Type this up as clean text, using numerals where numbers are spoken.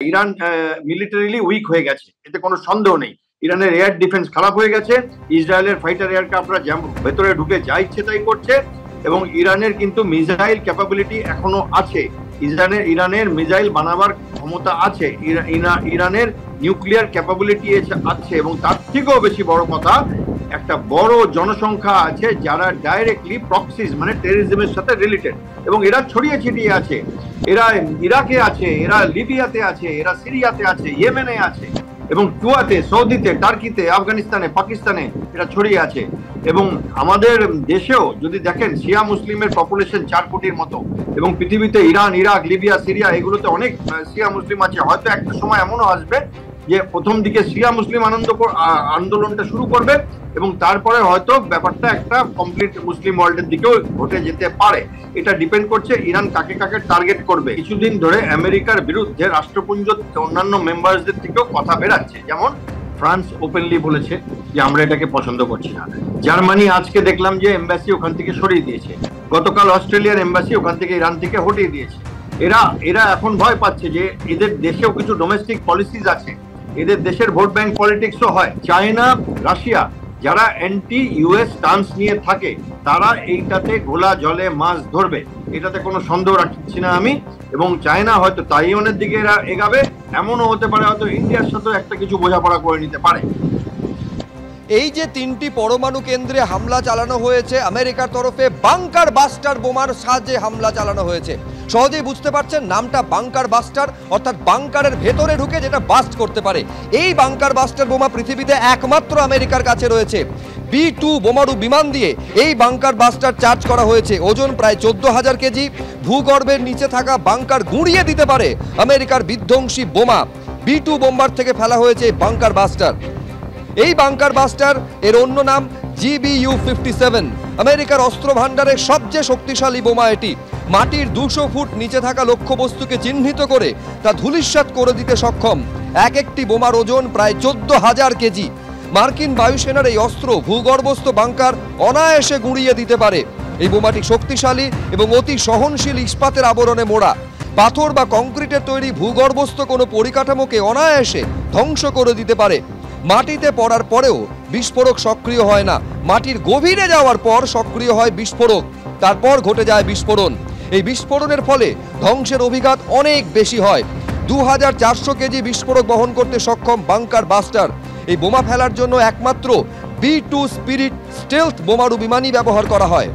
Iran militarily week হয়ে গেছে, এতে কোনো সন্দেহ নেই। ইরানের এয়ার ডিফেন্স খারাপ হয়ে গেছে, ইসরায়েলের ফাইটার এয়ারক্রাফটরা ভেতরে ঢুকে যা ইচ্ছে তাই করছে, এবং ইরানের কিন্তু মিসাইল ক্যাপাবিলিটি এখনো আছে। ইরানের মিসাইল বানাবার ক্ষমতা আছে, ইরানের নিউক্লিয়ার ক্যাপাবিলিটি আছে, এবং তার থেকেও বেশি বড় কথা, একটা বড় জনসংখ্যা আছে যারা ডাইরেক্টলি প্রক্সিস মানে টেররিজমের সাথে রিলেটেড, এবং এরা ছড়িয়ে ছিটিয়ে আছে। এরা ইরাকে আছে, এরা লিবিয়াতে আছে, এরা সিরিয়াতে আছে, ইয়েমেনে আছে, এবং কুয়াতে, সৌদিতে, টার্কিতে, আফগানিস্তানে, পাকিস্তানে এরা ছড়িয়ে আছে। এবং আমাদের দেশেও যদি দেখেন, শিয়া মুসলিমের পপুলেশন 4 কোটির মতো, এবং পৃথিবীতে ইরান, ইরাক, লিবিয়া, সিরিয়া এগুলোতে অনেক শিয়া মুসলিম আছে। হয়তো একটা সময় এমনও আসবে যে প্রথম দিকে শিয়া মুসলিম আন্দোলনটা শুরু করবে, এবং তারপরে হয়তো ব্যাপারটা একটা কমপ্লিট মুসলিম ওয়ার্ল্ডের দিকেও ঘটে যেতে পারে। এটা ডিপেন্ড করছে ইরান কাকে কাকে টার্গেট করবে। কিছুদিন ধরে আমেরিকার বিরুদ্ধে রাষ্ট্রপুঞ্জ অন্যান্য মেম্বারসদের থেকেও কথা বেরাচ্ছে, যেমন ফ্রান্স ওপেনলি বলেছে যে আমরা এটাকে পছন্দ করছি না। জার্মানি আজকে দেখলাম যে এম্বাসি ওখান থেকে সরিয়ে দিয়েছে। গতকাল অস্ট্রেলিয়ার এম্বাসি ওখান থেকে ইরান থেকে হটিয়ে দিয়েছে। এরা এখন ভয় পাচ্ছে যে এদের দেশেও কিছু ডোমেস্টিক পলিসিস আছে, এদের দেশের ভোট ব্যাংক পলিটিক্সও হয়। চায়না, রাশিয়া যারা অ্যান্টি ইউএস স্টান্স নিয়ে থাকে, তারা এইটাতে ঘোলা জলে মাছ ধরবে, এটাতে কোনো সন্দেহ রাখছি না আমি। এবং চায়না হয়তো তাইওয়ানের দিকে এরা এগাবে, এমনও হতে পারে হয়তো ইন্ডিয়ার সাথে একটা কিছু বোঝাপড়া করে নিতে পারে। এই যে 3টি পরমাণু কেন্দ্রে হামলা চালানো হয়েছে আমেরিকার তরফে, বাংকার বাস্টার বোমার সাহায্যে হামলা চালানো হয়েছে। সহজেই বুঝতে পারছেন নামটা বাংকার বাস্টার, অর্থাৎ বাংকারের ভেতরে ঢুকে যেটা বাস্ট করতে পারে। এই বাংকার বাস্টার বোমা পৃথিবীতে একমাত্র আমেরিকার কাছে রয়েছে। B-2 বোমারু বিমান দিয়ে এই বাংকার বাস্টার চার্জ করা হয়েছে। ওজন প্রায় 14,000 কেজি। ভূগর্ভের নিচে থাকা বাংকার গুঁড়িয়ে দিতে পারে আমেরিকার বিধ্বংসী বোমা। B-2 বোম্বার থেকে ফেলা হয়েছে বাংকার বাস্টার। এই বাংকার বাস্টার এর অন্য নাম GBU-57। আমেরিকার অস্ত্র ভাণ্ডারের সবচেয়ে শক্তিশালী বোমা এটি। মাটির 200 ফুট নিচে থাকা লক্ষ্যবস্তুকে চিহ্নিত করে তা ধূলিসাৎ করে দিতে সক্ষম। এক একটি বোমার ওজন প্রায় 14,000 কেজি। মার্কিন বায়ুসেনার এই অস্ত্র ভূগর্ভস্থ বাংকার অনায়াসে গুঁড়িয়ে দিতে পারে। এই বোমাটি শক্তিশালী এবং অতি সহনশীল ইস্পাতের আবরণে মোড়া। পাথর বা কংক্রিটের তৈরি ভূগর্ভস্থ কোনো পরিকাঠামোকে অনায়াসে ধ্বংস করে দিতে পারে। মাটিতে পড়ার পরেও বিস্ফোরক সক্রিয় হয় না, মাটির গভীরে যাওয়ার পর সক্রিয় হয় বিস্ফোরক, তারপর ঘটে যায় বিস্ফোরণ। এই বিস্ফোরণের ফলে ধ্বংসের অভিঘাত অনেক বেশি হয়। 2400 কেজি বিস্ফোরক বহন করতে সক্ষম বাংকার বাস্টার। এই বোমা ফেলার জন্য একমাত্র B-2 স্পিরিট স্টেলথ বোমারু বিমানই ব্যবহার করা হয়।